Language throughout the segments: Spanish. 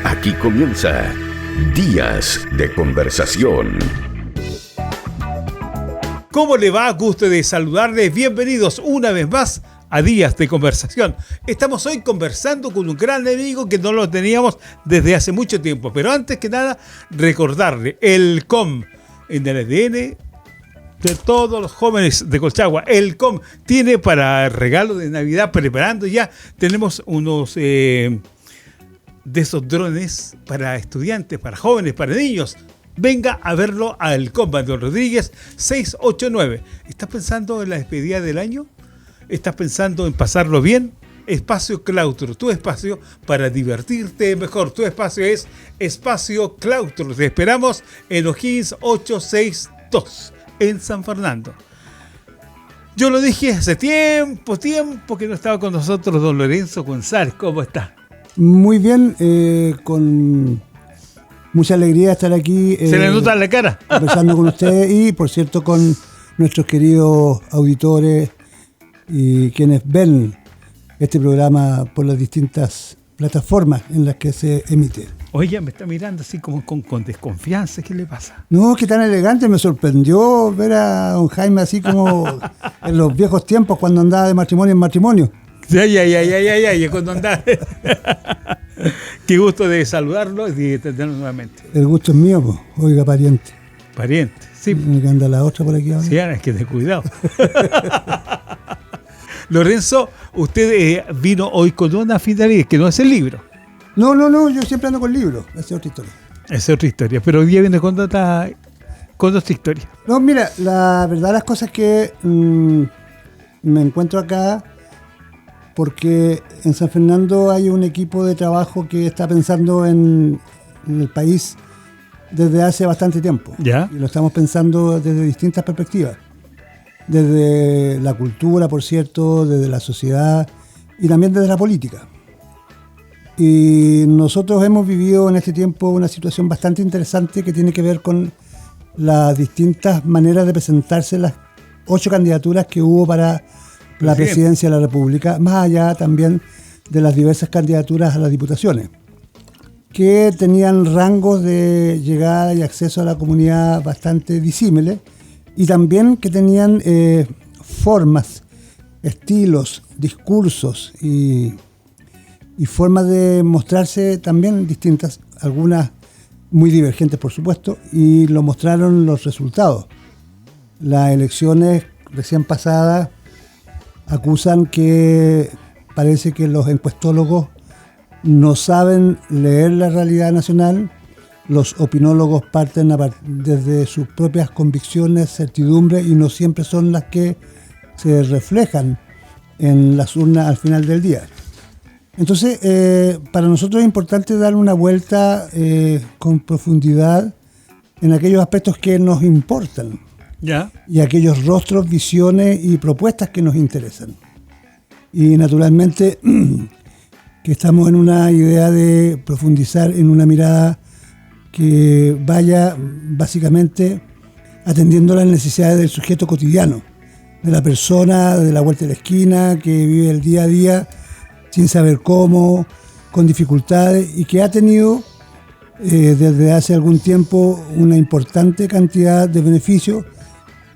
Aquí comienza Días de Conversación. ¿Cómo le va? Gusto de saludarles. Bienvenidos una vez más a Días de Conversación. Estamos hoy conversando con un gran amigo que no lo teníamos desde hace mucho tiempo. Pero antes que nada, recordarle el COM en el ADN de todos los jóvenes de Colchagua. El COM tiene para regalo de Navidad, preparando ya, tenemos unos de esos drones para estudiantes, para jóvenes, para niños. Venga a verlo al COM, Manuel Rodríguez 689. ¿Estás pensando en la despedida del año? ¿Estás pensando en pasarlo bien? Espacio Claustro, tu espacio para divertirte mejor. Tu espacio es Espacio Claustro. Te esperamos en O'Higgins 862. En San Fernando. Yo lo dije hace tiempo que no estaba con nosotros don Lorenzo González. ¿Cómo está? Muy bien, con mucha alegría estar aquí. Se le nota en la cara. Conversando con ustedes y, por cierto, con nuestros queridos auditores y quienes ven este programa por las distintas plataformas en las que se emite. Oye, me está mirando así como con desconfianza. ¿Qué le pasa? No, que tan elegante. Me sorprendió ver a don Jaime así como en los viejos tiempos cuando andaba de matrimonio en matrimonio. Ya, cuando andaba. Qué gusto de saludarlo y de tenerlo nuevamente. El gusto es mío, pues. Oiga, pariente. Pariente, sí. Que anda la otra por aquí ahora. Sí, es que ten cuidado. Lorenzo, usted vino hoy con una finalidad que no es el libro. No, yo siempre ando con libros. Esa es otra historia. Esa es otra historia, pero hoy día viene con otra historia. No, mira, la verdad las cosas que me encuentro acá porque en San Fernando hay un equipo de trabajo que está pensando en el país desde hace bastante tiempo. ¿Ya? Y lo estamos pensando desde distintas perspectivas. Desde la cultura, por cierto, desde la sociedad y también desde la política. Y nosotros hemos vivido en este tiempo una situación bastante interesante que tiene que ver con las distintas maneras de presentarse las 8 candidaturas que hubo para la presidencia de la República, más allá también de las diversas candidaturas a las diputaciones, que tenían rangos de llegada y acceso a la comunidad bastante disímiles y también que tenían formas, estilos, discursos y formas de mostrarse también distintas, algunas muy divergentes por supuesto, y lo mostraron los resultados. Las elecciones recién pasadas acusan que parece que los encuestólogos no saben leer la realidad nacional, los opinólogos parten desde sus propias convicciones, certidumbres, y no siempre son las que se reflejan en las urnas al final del día. Entonces, para nosotros es importante dar una vuelta con profundidad en aquellos aspectos que nos importan. ¿Ya? Y aquellos rostros, visiones y propuestas que nos interesan. Y naturalmente que estamos en una idea de profundizar en una mirada que vaya básicamente atendiendo las necesidades del sujeto cotidiano, de la persona de la vuelta de la esquina, que vive el día a día sin saber cómo, con dificultades, y que ha tenido desde hace algún tiempo una importante cantidad de beneficios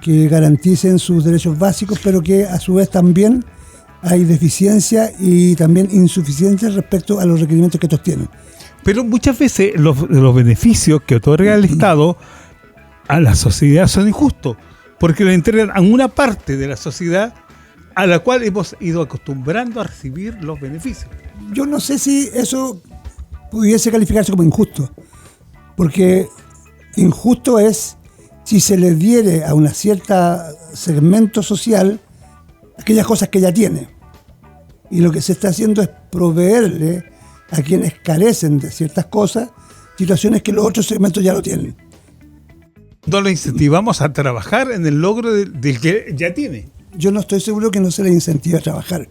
que garanticen sus derechos básicos, pero que a su vez también hay deficiencia y también insuficiencia respecto a los requerimientos que estos tienen. Pero muchas veces los beneficios que otorga el Estado a la sociedad son injustos, porque lo entregan a una parte de la sociedad a la cual hemos ido acostumbrando a recibir los beneficios. Yo no sé si eso pudiese calificarse como injusto, porque injusto es si se le diere a una cierta segmento social aquellas cosas que ya tiene. Y lo que se está haciendo es proveerle a quienes carecen de ciertas cosas situaciones que los otros segmentos ya lo tienen. No lo incentivamos a trabajar en el logro del que ya tiene. Yo no estoy seguro que no se le incentive a trabajar.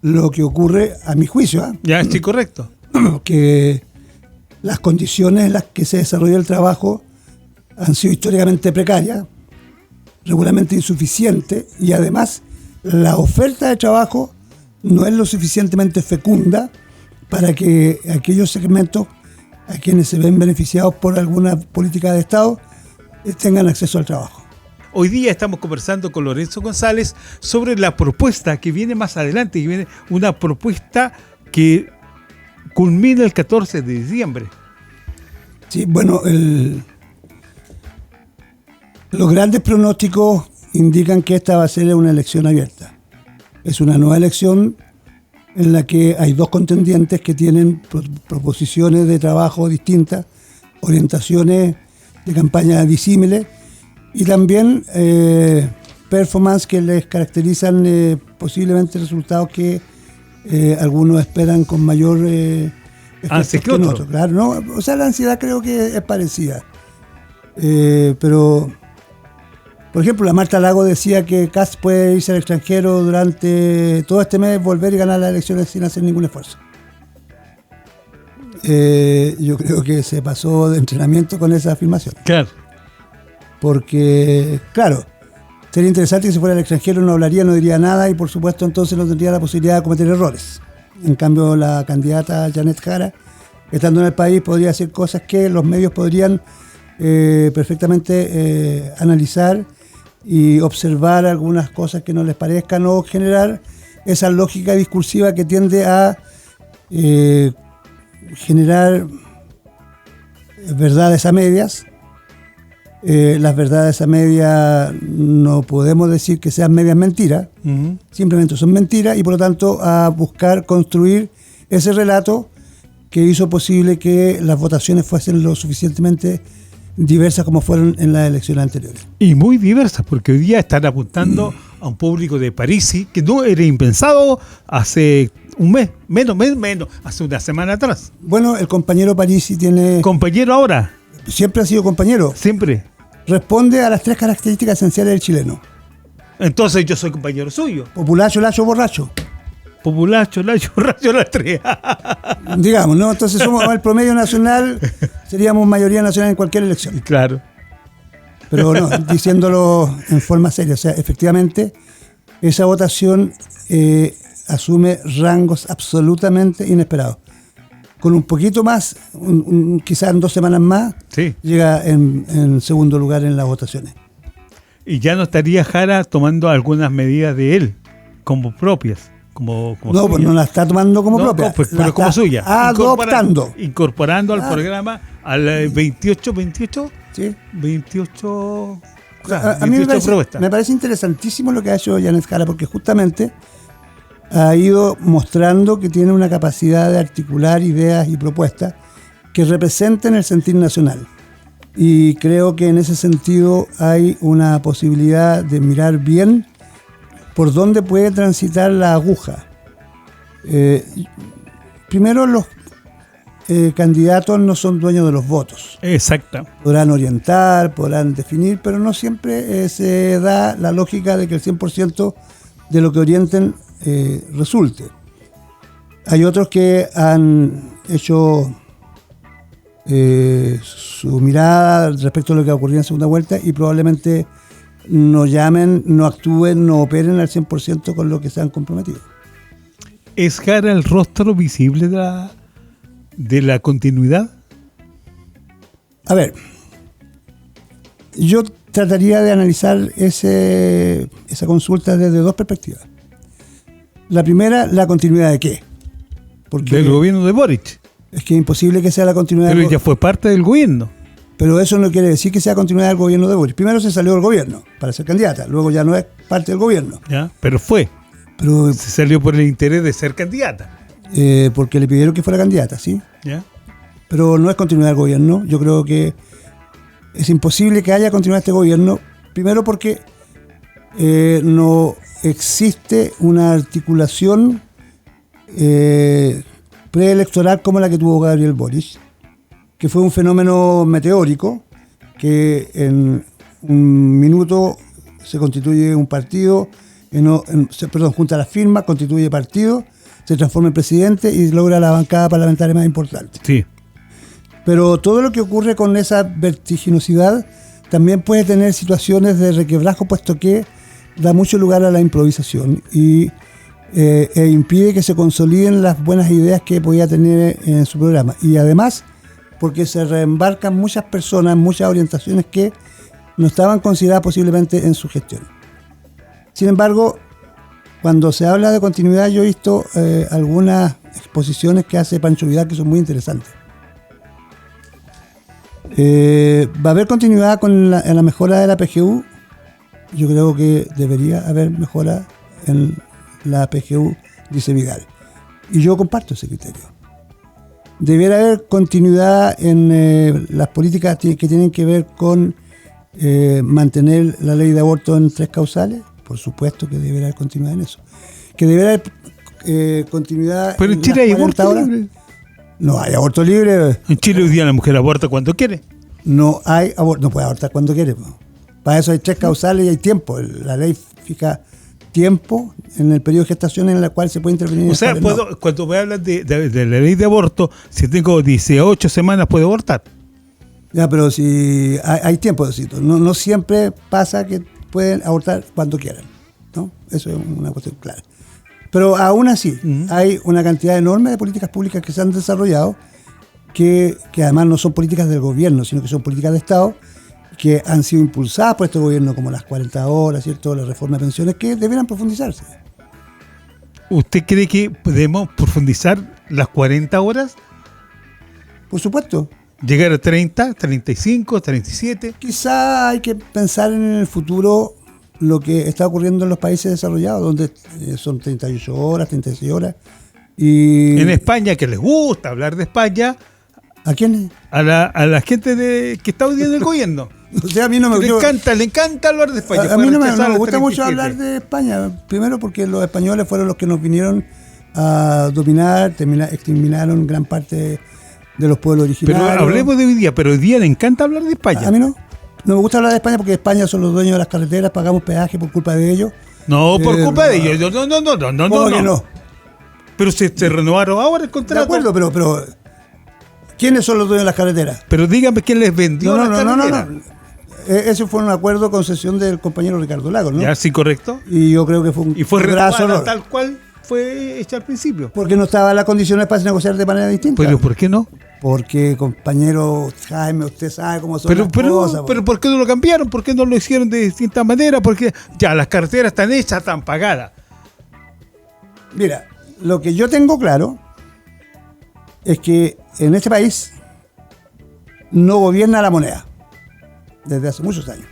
Lo que ocurre, a mi juicio, ya estoy correcto, que las condiciones en las que se desarrolla el trabajo han sido históricamente precarias, regularmente insuficientes, y además la oferta de trabajo no es lo suficientemente fecunda para que aquellos segmentos a quienes se ven beneficiados por alguna política de Estado tengan acceso al trabajo. Hoy día estamos conversando con Lorenzo González sobre la propuesta que viene más adelante, que viene una propuesta que culmina el 14 de diciembre. Sí, bueno, los grandes pronósticos indican que esta va a ser una elección abierta. Es una nueva elección en la que hay dos contendientes que tienen proposiciones de trabajo distintas, orientaciones de campaña disímiles y también performance que les caracterizan posiblemente resultados que algunos esperan con mayor efecto que otros. Claro, ¿no? O sea, la ansiedad creo que es parecida. Pero, por ejemplo, la Marta Lago decía que Kast puede irse al extranjero durante todo este mes, volver y ganar las elecciones sin hacer ningún esfuerzo. Yo creo que se pasó de entrenamiento con esa afirmación. Claro. Porque, claro, sería interesante que si fuera al extranjero no hablaría, no diría nada y por supuesto entonces no tendría la posibilidad de cometer errores. En cambio, la candidata Janet Jara, estando en el país, podría hacer cosas que los medios podrían perfectamente analizar y observar algunas cosas que no les parezcan o generar esa lógica discursiva que tiende a generar verdades a medias. Las verdades a medias no podemos decir que sean medias mentiras, simplemente son mentiras y por lo tanto a buscar construir ese relato que hizo posible que las votaciones fuesen lo suficientemente diversas como fueron en las elecciones anteriores. Y muy diversas, porque hoy día están apuntando a un público de Parisi que no era impensado hace un mes, menos, hace una semana atrás. Bueno, el compañero Parisi tiene... ¿Compañero ahora? Siempre ha sido compañero. Siempre. Responde a las tres características esenciales del chileno. Entonces yo soy compañero suyo. Populacho, lacho, borracho. Populacho, lacho, borracho, las tres. Digamos, ¿no? Entonces somos el promedio nacional, seríamos mayoría nacional en cualquier elección. Claro. Pero no, diciéndolo en forma seria, o sea, efectivamente, esa votación asume rangos absolutamente inesperados. Con un poquito más, quizás en 2 semanas más, sí, llega en segundo lugar en las votaciones. Y ya no estaría Jara tomando algunas medidas de él, como propias. Como no, pues no la está tomando como propia. No, pues, pero como suya. Adoptando. Incorporando al programa al 28. Sí. 28. A mí me parece interesantísimo lo que ha hecho Janet Jara, porque justamente ha ido mostrando que tiene una capacidad de articular ideas y propuestas que representen el sentir nacional. Y creo que en ese sentido hay una posibilidad de mirar bien por dónde puede transitar la aguja. Primero, los candidatos no son dueños de los votos. Exacto. Podrán orientar, podrán definir, pero no siempre se da la lógica de que el 100% de lo que orienten resulte. Hay otros que han hecho su mirada respecto a lo que ocurrió en segunda vuelta y probablemente no llamen, no actúen, no operen al 100% con lo que se han comprometido. ¿Es Jara el rostro visible de la continuidad? A ver, yo trataría de analizar esa consulta desde 2 perspectivas. La primera, la continuidad de qué. Porque del gobierno de Boric. Es que es imposible que sea la continuidad. Pero ya fue parte del gobierno. Pero eso no quiere decir que sea continuidad del gobierno de Boric. Primero se salió del gobierno para ser candidata, luego ya no es parte del gobierno. Ya, pero se salió por el interés de ser candidata. Porque le pidieron que fuera candidata, ¿sí? Ya. Pero no es continuidad del gobierno. Yo creo que es imposible que haya continuidad este gobierno. Primero porque no existe una articulación preelectoral como la que tuvo Gabriel Boric, que fue un fenómeno meteórico, que en un minuto se constituye un partido, junta las firmas, constituye partido, se transforma en presidente y logra la bancada parlamentaria más importante. Sí. Pero todo lo que ocurre con esa vertiginosidad también puede tener situaciones de requebrajo, puesto que da mucho lugar a la improvisación y impide que se consoliden las buenas ideas que podía tener en su programa. Y además porque se reembarcan muchas personas, muchas orientaciones que no estaban consideradas posiblemente en su gestión. Sin embargo, cuando se habla de continuidad, yo he visto algunas exposiciones que hace Pancho Vidal que son muy interesantes. ¿Va a haber continuidad en la mejora de la PGU? Yo creo que debería haber mejora en la PGU, dice Vidal. Y yo comparto ese criterio. Debería haber continuidad en las políticas que tienen que ver con mantener la ley de aborto en 3 causales. Por supuesto que debería haber continuidad en eso. Que debería haber continuidad. Pero en Chile hay aborto libre. No hay aborto libre. En Chile hoy día la mujer aborta cuando quiere. No hay aborto, no puede abortar cuando quiere. Para eso hay 3 causales y hay tiempo. La ley fija tiempo en el periodo de gestación en el cual se puede intervenir. O sea, cuando me hablan de la ley de aborto, si tengo 18 semanas puedo abortar. Ya, pero si hay tiempo, no siempre pasa que pueden abortar cuando quieran, ¿no? Eso es una cuestión clara. Pero aún así, hay una cantidad enorme de políticas públicas que se han desarrollado que además no son políticas del gobierno, sino que son políticas de Estado que han sido impulsadas por este gobierno, como las 40 horas, ¿cierto? La reforma de pensiones, que deberían profundizarse. ¿Usted cree que podemos profundizar las 40 horas? Por supuesto. ¿Llegar a 30, 35, 37? Quizá hay que pensar en el futuro lo que está ocurriendo en los países desarrollados, donde son 38 horas, 36 horas. Y en España, que les gusta hablar de España. ¿A quién? A la gente que está hoy día en el gobierno. O sea, a mí no me le encanta hablar de España. A mí no me gusta mucho hablar de España. Primero porque los españoles fueron los que nos vinieron a dominar, exterminaron gran parte de los pueblos originarios. Pero hablemos de hoy día, pero hoy día le encanta hablar de España. A mí no. No me gusta hablar de España porque España son los dueños de las carreteras, pagamos peaje por culpa de ellos. No, por culpa de ellos. No. ¿Cómo que no? Pero se renovaron ahora el contrato. De acuerdo, pero ¿quiénes son los dueños de las carreteras? Pero dígame quién les vendió las carreteras. No. Ese fue un acuerdo de concesión del compañero Ricardo Lagos, ¿no? Ya, sí, correcto. Y yo creo que fue un y fue brazo error, tal cual fue hecha al principio. Porque no estaban las condiciones para negociar de manera distinta. ¿Pero por qué no? Porque, compañero Jaime, usted sabe cómo son las cosas. Pero ¿por qué no lo cambiaron? ¿Por qué no lo hicieron de distinta manera? Porque ya las carreteras están hechas, están pagadas. Mira, lo que yo tengo claro es que en este país no gobierna la moneda desde hace muchos años.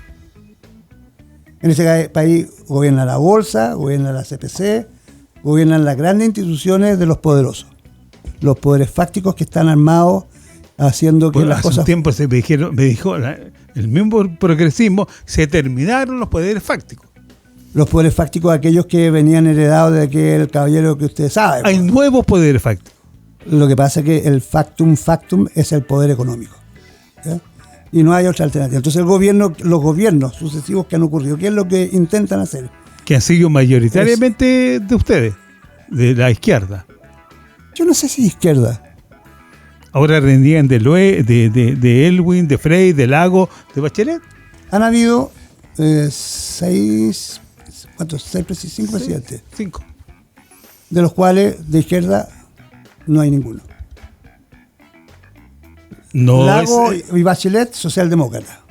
En este país gobierna la bolsa, gobierna la CPC, gobiernan las grandes instituciones de los poderosos, los poderes fácticos que están armados haciendo que las hace cosas... un tiempo me dijo el mismo progresismo, se terminaron los poderes fácticos. Los poderes fácticos, aquellos que venían heredados de aquel caballero que usted sabe. Hay nuevos poderes fácticos. Lo que pasa es que el factum es el poder económico, ¿ya? Y no hay otra alternativa. Entonces los gobiernos sucesivos que han ocurrido, ¿qué es lo que intentan hacer? Que han sido mayoritariamente de ustedes, de la izquierda. Yo no sé si izquierda. Ahora rendían de Elwin, de Frey, de Lago, de Bachelet. Han habido 5 presidentes. 5. De los cuales de izquierda no hay ninguno. No, Lago y Bachelet, socialdemócrata.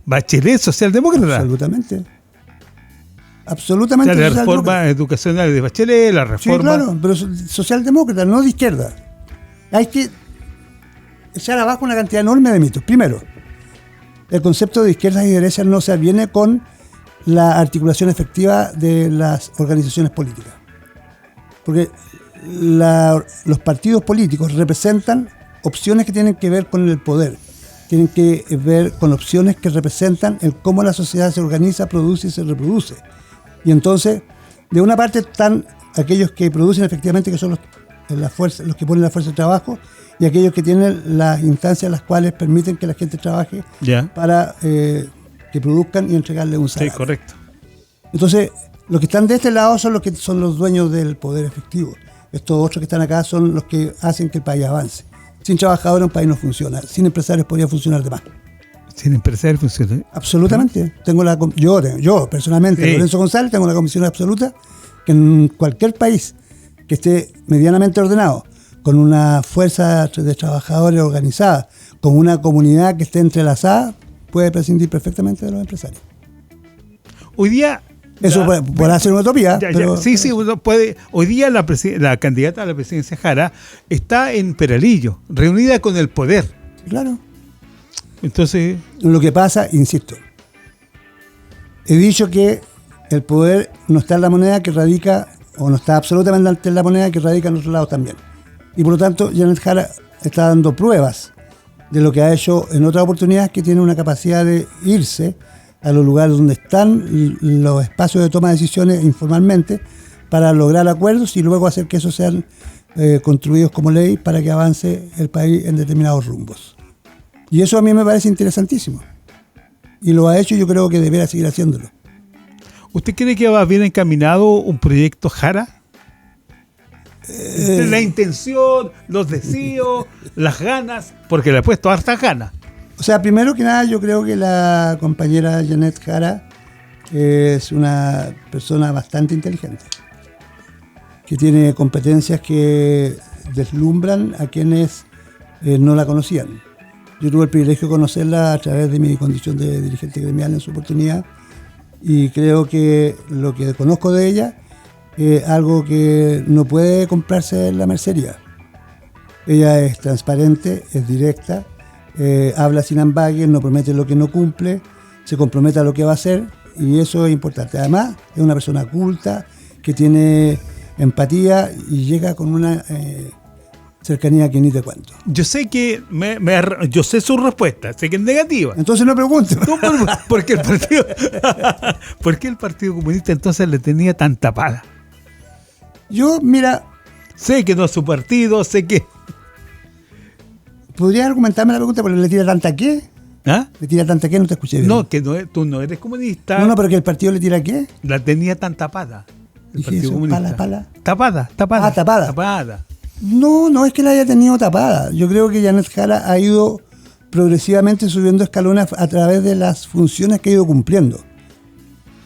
Bachelet, socialdemócrata. Absolutamente. O sea, la reforma educacional de Bachelet, la reforma... Sí, claro, pero socialdemócrata, no de izquierda. Hay que echar abajo una cantidad enorme de mitos. Primero, el concepto de izquierdas y derechas no se aviene con la articulación efectiva de las organizaciones políticas. Porque los partidos políticos representan opciones que tienen que ver con el poder, tienen que ver con opciones que representan el cómo la sociedad se organiza, produce y se reproduce. Y entonces, de una parte están aquellos que producen efectivamente, que son los que ponen la fuerza de trabajo, y aquellos que tienen las instancias las cuales permiten que la gente trabaje para que produzcan y entregarle un salario. Sí, correcto. Entonces, los que están de este lado son los que son los dueños del poder efectivo. Estos otros que están acá son los que hacen que el país avance. Sin trabajadores un país no funciona. Sin empresarios podría funcionar de más. Sin empresarios funciona. Absolutamente. Yo personalmente, sí. Lorenzo González, tengo la convicción absoluta que en cualquier país que esté medianamente ordenado, con una fuerza de trabajadores organizada, con una comunidad que esté entrelazada, puede prescindir perfectamente de los empresarios. Hoy día... Eso podrá ser una utopía. Pero, sí, uno puede. Hoy día la candidata a la presidencia Jara está en Peralillo, reunida con el poder. Claro. Entonces... Lo que pasa, insisto, he dicho que el poder no está en la moneda que radica, o no está absolutamente en la moneda que radica en otros lados también. Y por lo tanto, Janet Jara está dando pruebas de lo que ha hecho en otras oportunidades, que tiene una capacidad de irse a los lugares donde están los espacios de toma de decisiones informalmente para lograr acuerdos y luego hacer que esos sean construidos como ley para que avance el país en determinados rumbos. Y eso a mí me parece interesantísimo. Y lo ha hecho y yo creo que deberá seguir haciéndolo. ¿Usted cree que va bien encaminado un proyecto Jara? La intención, los deseos, las ganas, porque le ha puesto hartas ganas. O sea, primero que nada, yo creo que la compañera Janet Jara es una persona bastante inteligente, que tiene competencias que deslumbran a quienes no la conocían. Yo tuve el privilegio de conocerla a través de mi condición de dirigente gremial en su oportunidad, y creo que lo que conozco de ella es algo que no puede comprarse en la mercería. Ella es transparente, es directa, habla sin ambages, no promete lo que no cumple, se compromete a lo que va a hacer, y eso es importante. Además, es una persona culta, que tiene empatía y llega con una cercanía que ni te cuento. Yo sé que yo sé su respuesta, sé que es negativa. Entonces no pregunto. Porque ¿por qué el Partido Comunista entonces le tenía tan tapada? Yo, mira... Sé que no es su partido, sé que... ¿Podrías argumentarme la pregunta? ¿Porque le tira tanta qué? ¿Ah? ¿Le tira tanta qué? No te escuché bien. No, que tú no eres comunista. No, pero que el partido le tira qué. La tenía tan tapada. El Dije Partido eso, Comunista. Tapada. Tapada. Ah, tapada. Tapada. No es que la haya tenido tapada. Yo creo que Janet Jara ha ido progresivamente subiendo escalones a través de las funciones que ha ido cumpliendo.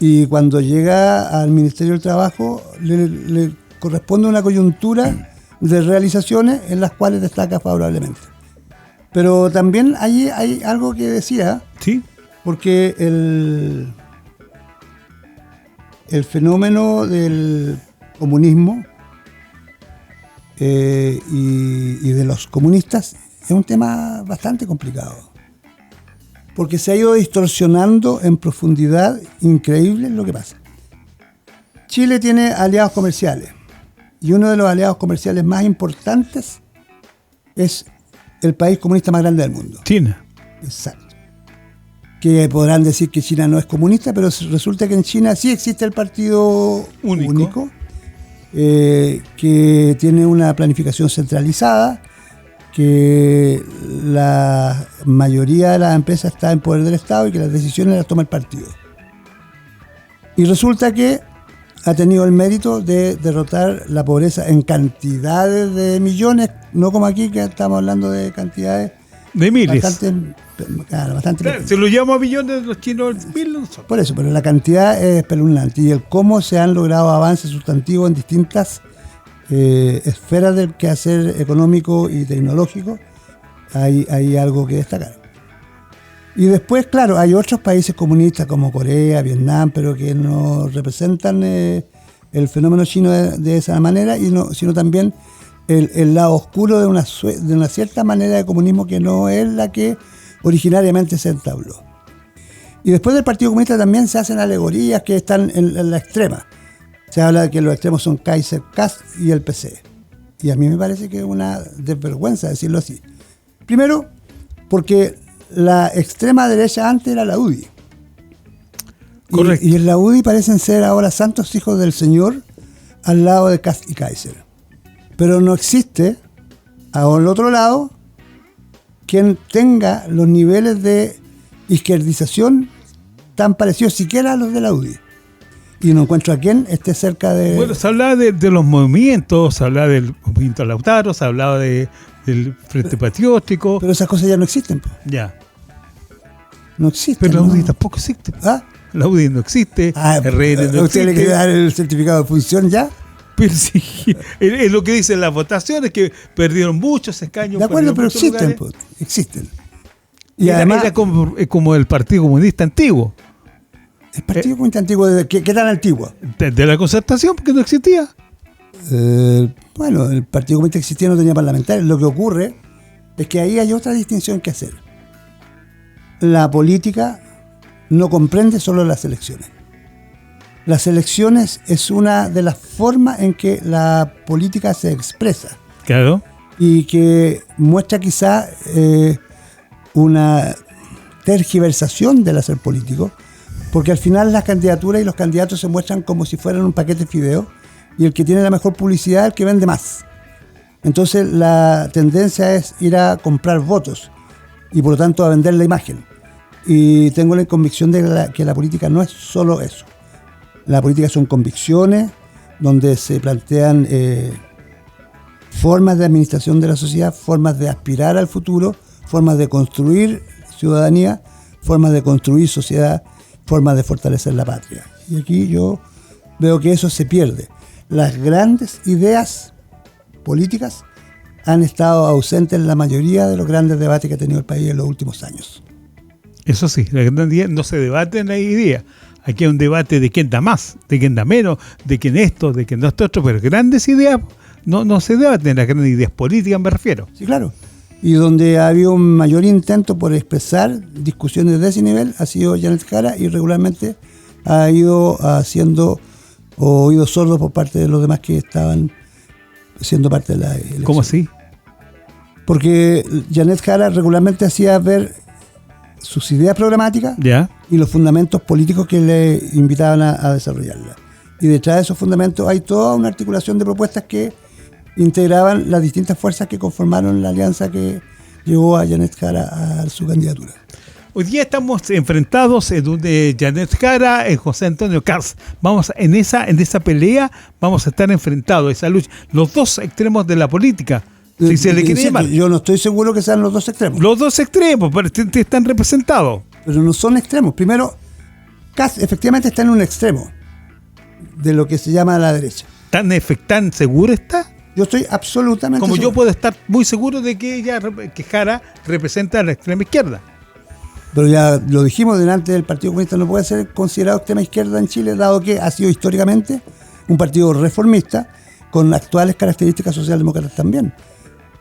Y cuando llega al Ministerio del Trabajo, le corresponde una coyuntura de realizaciones en las cuales destaca favorablemente. Pero también hay algo que decía, ¿sí? Porque el fenómeno del comunismo y de los comunistas es un tema bastante complicado, porque se ha ido distorsionando en profundidad increíble lo que pasa. Chile tiene aliados comerciales, y uno de los aliados comerciales más importantes es el país comunista más grande del mundo. China. Exacto. Que podrán decir que China no es comunista, pero resulta que en China sí existe el partido único, que tiene una planificación centralizada, que la mayoría de las empresas está en poder del Estado y que las decisiones las toma el partido. Y resulta que ha tenido el mérito de derrotar la pobreza en cantidades de millones, no como aquí que estamos hablando de cantidades de miles. Bastante claro, se lo llama a millones los chinos, mil no son. Por eso, pero la cantidad es espeluznante, y el cómo se han logrado avances sustantivos en distintas esferas del quehacer económico y tecnológico, hay algo que destacar. Y después, claro, hay otros países comunistas como Corea, Vietnam, pero que no representan el fenómeno chino de esa manera, sino también el lado oscuro de una cierta manera de comunismo que no es la que originariamente se entabló. Y después del Partido Comunista también se hacen alegorías que están en la extrema. Se habla de que los extremos son Kaiser, Kast y el PC. Y a mí me parece que es una desvergüenza decirlo así. Primero, porque la extrema derecha antes era la UDI. Correcto. Y en la UDI parecen ser ahora santos hijos del Señor al lado de Kast y Kaiser. Pero no existe, al otro lado, quien tenga los niveles de izquierdización tan parecidos siquiera a los de la UDI. Y no encuentro a quien esté cerca de... Bueno, se hablaba de los movimientos, se hablaba del movimiento Lautaro, se hablaba del Frente Patriótico. Pero esas cosas ya no existen, po. Ya. No existen. Pero la ¿no? UDI tampoco existe. ¿Ah? La UDI no existe, RN no ¿A usted existe. le quiere dar el certificado de función ya? Pero sí, es lo que dicen las votaciones, que perdieron muchos escaños. De acuerdo, pero muchos existen, lugares. pues, existen. Y Era, además, era como el Partido Comunista antiguo, el Partido Comunista Antiguo, ¿qué tan antiguo? de la Concertación, porque no existía. Bueno, el Partido Comunista existía, no tenía parlamentarios. Lo que ocurre es que ahí hay otra distinción que hacer. La política no comprende solo las elecciones. Las elecciones es una de las formas en que la política se expresa Claro. y que muestra quizá una tergiversación del hacer político, porque al final las candidaturas y los candidatos se muestran como si fueran un paquete de fideos, y el que tiene la mejor publicidad es el que vende más. Entonces la tendencia es ir a comprar votos y por lo tanto a vender la imagen. Y tengo la convicción de que la política no es solo eso. La política son convicciones donde se plantean formas de administración de la sociedad, formas de aspirar al futuro, formas de construir ciudadanía, formas de construir sociedad, formas de fortalecer la patria. Y aquí yo veo que eso se pierde. Las grandes ideas políticas han estado ausentes en la mayoría de los grandes debates que ha tenido el país en los últimos años. Eso sí, la gran idea no se debate en la idea. Aquí hay un debate de quién da más, de quién da menos, de quién esto, de quién no esto otro, pero grandes ideas no se debaten, en las grandes ideas políticas me refiero. Sí, claro. Y donde ha habido un mayor intento por expresar discusiones de ese nivel ha sido Janet Jara, y regularmente ha ido haciendo oídos sordos por parte de los demás que estaban siendo parte de la elección. ¿Cómo así? Porque Janet Jara regularmente hacía ver sus ideas programáticas Ya. y los fundamentos políticos que le invitaban a desarrollarlas. Y detrás de esos fundamentos hay toda una articulación de propuestas que integraban las distintas fuerzas que conformaron la alianza que llevó a Janet Jara a su candidatura. Hoy día estamos enfrentados en donde Janet Jara, José Antonio Cars. En esa pelea vamos a estar enfrentados, esa lucha, los dos extremos de la política. Si se le quiere llamar. Yo no estoy seguro que sean los dos extremos. Los dos extremos, pero están representados. Pero no son extremos. Primero, Cast efectivamente está en un extremo de lo que se llama la derecha. ¿Tan seguro está? Yo estoy absolutamente Como seguro. yo puedo estar muy seguro de que Jara representa a la extrema izquierda. Pero ya lo dijimos delante, del Partido Comunista no puede ser considerado extrema izquierda en Chile, dado que ha sido históricamente un partido reformista con actuales características socialdemócratas también.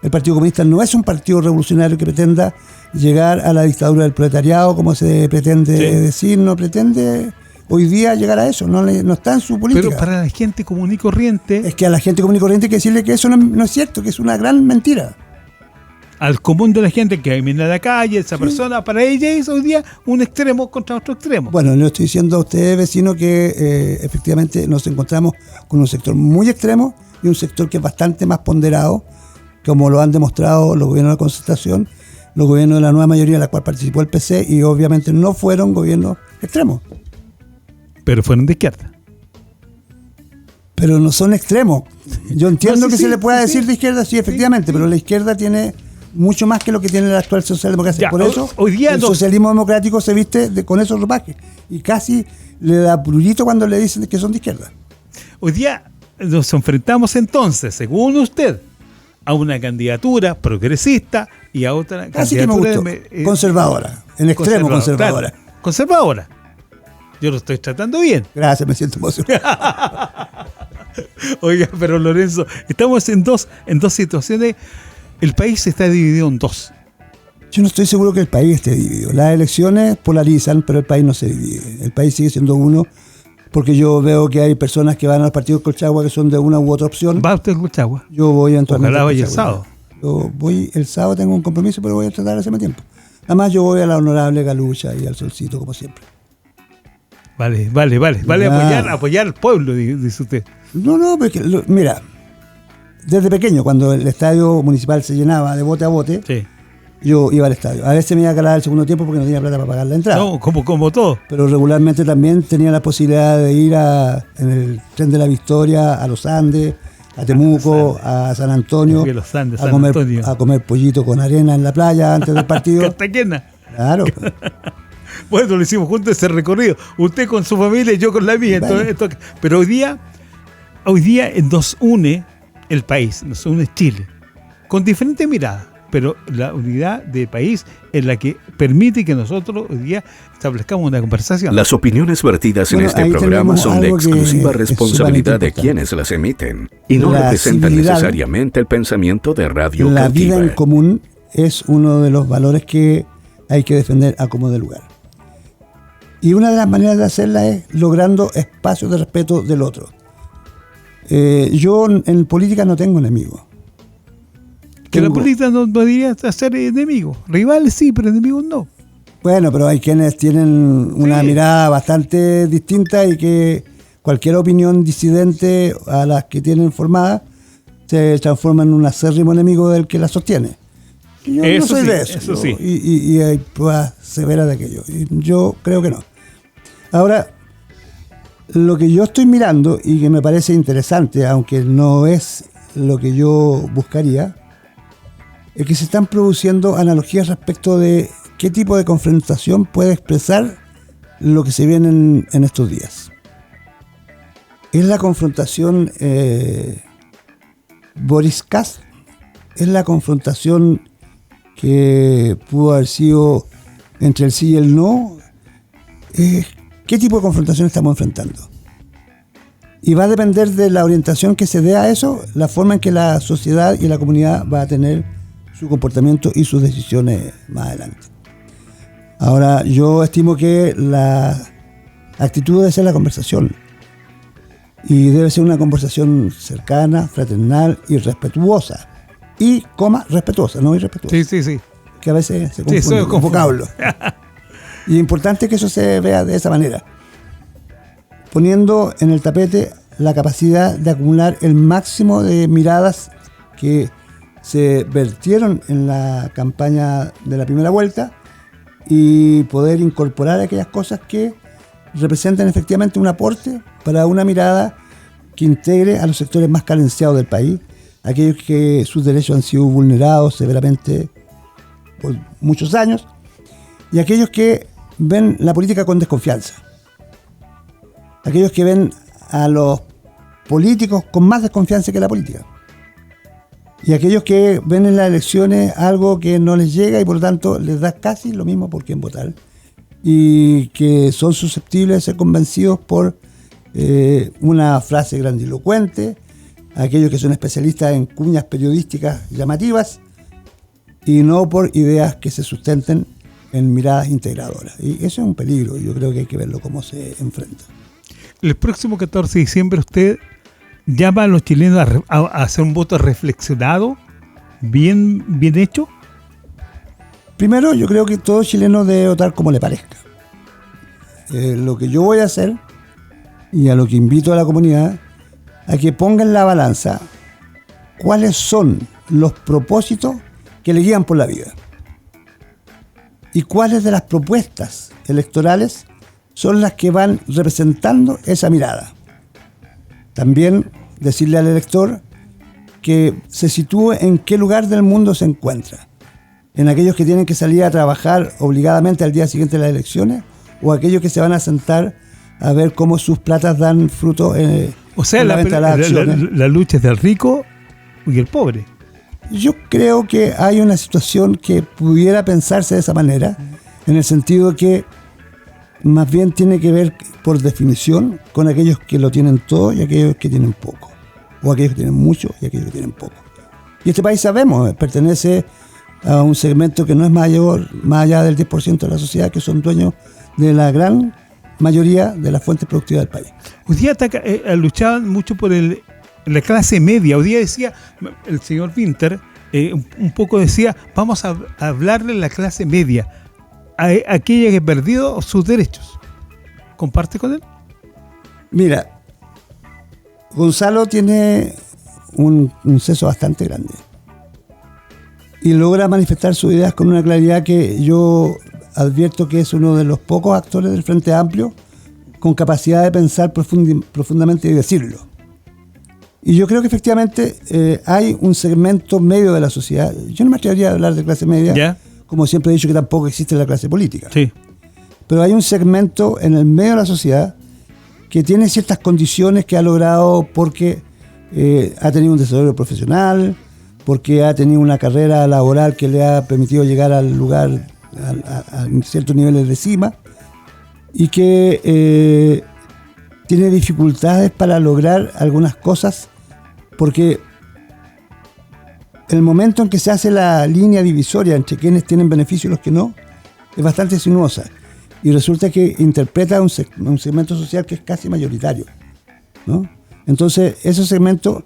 El Partido Comunista no es un partido revolucionario que pretenda llegar a la dictadura del proletariado, como se pretende decir, no pretende hoy día llegar a eso, no está en su política. Pero para la gente común y corriente, Es que a la gente común y corriente hay que decirle que eso no es cierto, que es una gran mentira. al común de la gente que viene a la calle, esa persona, para ella es hoy día un extremo contra otro extremo. Bueno, le estoy diciendo a usted, vecino, que efectivamente nos encontramos con un sector muy extremo y un sector que es bastante más ponderado, como lo han demostrado los gobiernos de la Concertación, los gobiernos de la nueva mayoría, en la cual participó el PC, y obviamente no fueron gobiernos extremos. Pero fueron de izquierda. Pero no son extremos. Yo entiendo No, sí, que sí, se le pueda sí, decir sí. de izquierda, sí, efectivamente, Sí, sí. pero la izquierda tiene mucho más que lo que tiene la actual socialdemocracia. Ya, Por eso hoy día el no- socialismo democrático se viste con esos ropajes y casi le da prurito cuando le dicen que son de izquierda. Hoy día nos enfrentamos entonces, según usted, a una candidatura progresista y a otra Casi que me candidatura gustó. Conservadora, en extremo conservadora. Claro, conservadora. Yo lo estoy tratando bien. Gracias, me siento emocionado. Oiga, pero Lorenzo, estamos en dos situaciones. El país está dividido en dos. Yo no estoy seguro que el país esté dividido. Las elecciones polarizan, pero el país no se divide. El país sigue siendo uno, porque yo veo que hay personas que van a los partidos Colchagua que son de una u otra opción. ¿Va usted a Colchagua? Yo voy eventualmente. Ojalá a vaya el Colchagua. sábado. Yo voy el sábado, tengo un compromiso, pero voy a tratar de hacerme tiempo. Además, yo voy a la honorable Galucha y al Solcito, como siempre. Vale Ya. apoyar al pueblo, dice usted. No, porque, mira, desde pequeño, cuando el estadio municipal se llenaba de bote a bote, Sí. yo iba al estadio. A veces me iba a calar el segundo tiempo porque no tenía plata para pagar la entrada. No, como todo. Pero regularmente también tenía la posibilidad de ir en el tren de la Victoria a los Andes, a Temuco, a San Antonio, Fui a los Andes, a San comer, Antonio. a comer pollito con arena en la playa antes del partido. Cartagena. Claro. Bueno, lo hicimos juntos ese recorrido. Usted con su familia y yo con la mía. Bueno. Pero hoy día hoy día nos une el país, nos une Chile, con diferentes miradas, pero la unidad del país es la que permite que nosotros hoy día establezcamos una conversación. Las opiniones vertidas en este programa son de exclusiva responsabilidad de quienes las emiten y no representan necesariamente el pensamiento de Radio La Cautiva. vida en común es uno de los valores que hay que defender a como de lugar. Y una de las maneras de hacerla es logrando espacios de respeto del otro. Yo en política no tengo enemigos. Que la política no debería ser enemigos. Rivales sí, pero enemigos no. Bueno, pero hay quienes tienen una mirada bastante distinta y que cualquier opinión disidente a las que tienen formada se transforma en un acérrimo enemigo del que la sostiene. Y yo no soy de eso. Eso sí. Y hay pruebas severas de aquello. Y yo creo que no. Ahora, lo que yo estoy mirando y que me parece interesante, aunque no es lo que yo buscaría, es que se están produciendo analogías respecto de qué tipo de confrontación puede expresar lo que se viene en estos días. ¿Es la confrontación Boris Kass? ¿Es la confrontación que pudo haber sido entre el sí y el no? ¿Qué tipo de confrontación estamos enfrentando? Y va a depender de la orientación que se dé a eso, la forma en que la sociedad y la comunidad va a tener su comportamiento y sus decisiones más adelante. Ahora, yo estimo que la actitud debe ser la conversación. Y debe ser una conversación cercana, fraternal y respetuosa. Y, respetuosa, no irrespetuosa. Sí. Que a veces se confunde con vocablo. Y es importante que eso se vea de esa manera. Poniendo en el tapete la capacidad de acumular el máximo de miradas que se vertieron en la campaña de la primera vuelta y poder incorporar aquellas cosas que representan efectivamente un aporte para una mirada que integre a los sectores más carenciados del país, aquellos que sus derechos han sido vulnerados severamente por muchos años y aquellos que ven la política con desconfianza, aquellos que ven a los políticos con más desconfianza que la política. Y aquellos que ven en las elecciones algo que no les llega y por lo tanto les da casi lo mismo por quién votar. Y que son susceptibles de ser convencidos por una frase grandilocuente, aquellos que son especialistas en cuñas periodísticas llamativas y no por ideas que se sustenten en miradas integradoras. Y eso es un peligro y yo creo que hay que verlo cómo se enfrenta. El próximo 14 de diciembre usted llama a los chilenos a hacer un voto reflexionado, bien hecho. Primero, yo creo que todo chileno debe votar como le parezca. Lo que yo voy a hacer, y a lo que invito a la comunidad, a que ponga en la balanza cuáles son los propósitos que le guían por la vida. Y cuáles de las propuestas electorales son las que van representando esa mirada. También decirle al elector que se sitúe en qué lugar del mundo se encuentra. En aquellos que tienen que salir a trabajar obligadamente al día siguiente de las elecciones o aquellos que se van a sentar a ver cómo sus platas dan fruto o sea, la lucha es del rico y el pobre. Yo creo que hay una situación que pudiera pensarse de esa manera, en el sentido que más bien tiene que ver, por definición, con aquellos que lo tienen todo y aquellos que tienen poco, o aquellos que tienen mucho y aquellos que tienen poco. Y este país, sabemos, pertenece a un segmento que no es mayor, más allá del 10% de la sociedad, que son dueños de la gran mayoría de las fuentes productivas del país. Hoy día luchaban mucho por la clase media. Hoy día decía el señor Winter, un poco decía, vamos a hablarle a la clase media, a aquella que ha perdido sus derechos. ¿Comparte con él? Mira, Gonzalo tiene un seso bastante grande y logra manifestar sus ideas con una claridad que yo advierto que es uno de los pocos actores del Frente Amplio con capacidad de pensar profundamente y decirlo. Y yo creo que efectivamente hay un segmento medio de la sociedad. Yo no me atrevería a hablar de clase media, ¿ya? Como siempre he dicho que tampoco existe la clase política. Sí. Pero hay un segmento en el medio de la sociedad que tiene ciertas condiciones que ha logrado porque ha tenido un desarrollo profesional, porque ha tenido una carrera laboral que le ha permitido llegar al lugar a ciertos niveles de cima, y que tiene dificultades para lograr algunas cosas, porque el momento en que se hace la línea divisoria entre quienes tienen beneficio y los que no, es bastante sinuosa, y resulta que interpreta un segmento social que es casi mayoritario, ¿no? Entonces, ese segmento,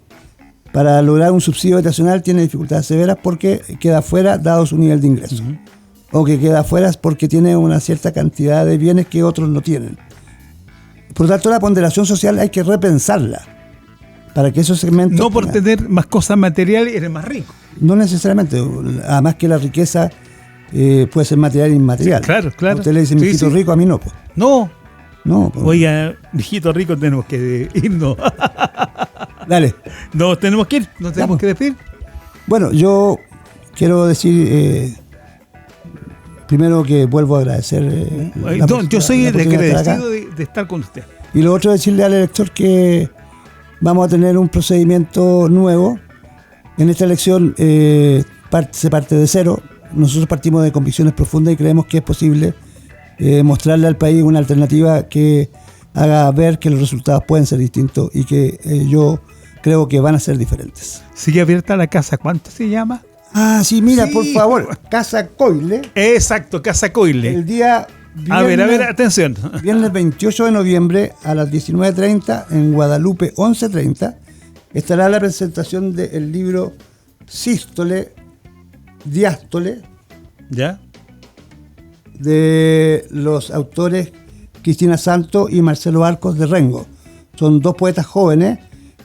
para lograr un subsidio habitacional, tiene dificultades severas porque queda fuera dado su nivel de ingreso. Uh-huh. O que queda fuera porque tiene una cierta cantidad de bienes que otros no tienen. Por lo tanto, la ponderación social hay que repensarla para que esos segmentos... No por tener más cosas materiales eres más rico. No necesariamente. Además que la riqueza puede ser material e inmaterial. Sí, claro, claro. A usted le dice, mijito rico, a mí no. Pues. No. Pues. Oiga, mijito rico, tenemos que irnos. Dale. Nos tenemos que ir, nos tenemos que despedir. Bueno, yo quiero decir... primero que vuelvo a agradecer. Yo soy agradecido de estar con usted. Y lo otro es decirle al elector que vamos a tener un procedimiento nuevo. En esta elección se parte de cero. Nosotros partimos de convicciones profundas y creemos que es posible mostrarle al país una alternativa que haga ver que los resultados pueden ser distintos y que yo creo que van a ser diferentes. ¿Sigue abierta la casa? ¿Cuánto se llama? Ah, sí, mira, sí. Por favor, Casa Coyle. Exacto, Casa Coyle. El día... Viernes, a ver, atención. Viernes 28 de noviembre a las 19:30 en Guadalupe 11:30 estará la presentación del libro Sístole, Diástole. ¿Ya? De los autores Cristina Santo y Marcelo Arcos de Rengo. Son dos poetas jóvenes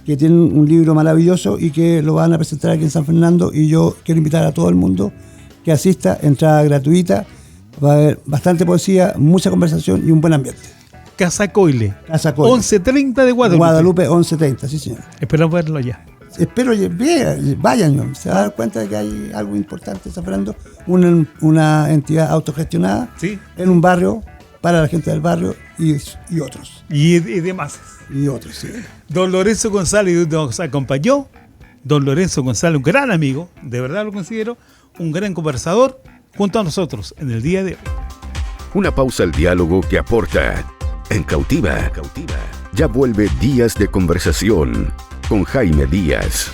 que tienen un libro maravilloso y que lo van a presentar aquí en San Fernando, y yo quiero invitar a todo el mundo que asista, entrada gratuita, va a haber bastante poesía, mucha conversación y un buen ambiente. Casa Coyle. 11:30 de Guadalupe. Guadalupe 11:30, sí señor. Esperamos verlo ya. Espero vayan, se va a dar cuenta de que hay algo importante en San Fernando, una entidad autogestionada, ¿sí?, en un barrio, para la gente del barrio y otros. Y demás. Y otros, sí. Don Lorenzo González nos acompañó. Don Lorenzo González, un gran amigo, de verdad lo considero, un gran conversador, junto a nosotros en el día de hoy. Una pausa al diálogo que aporta en Cautiva. Ya vuelve Días de Conversación con Jaime Díaz.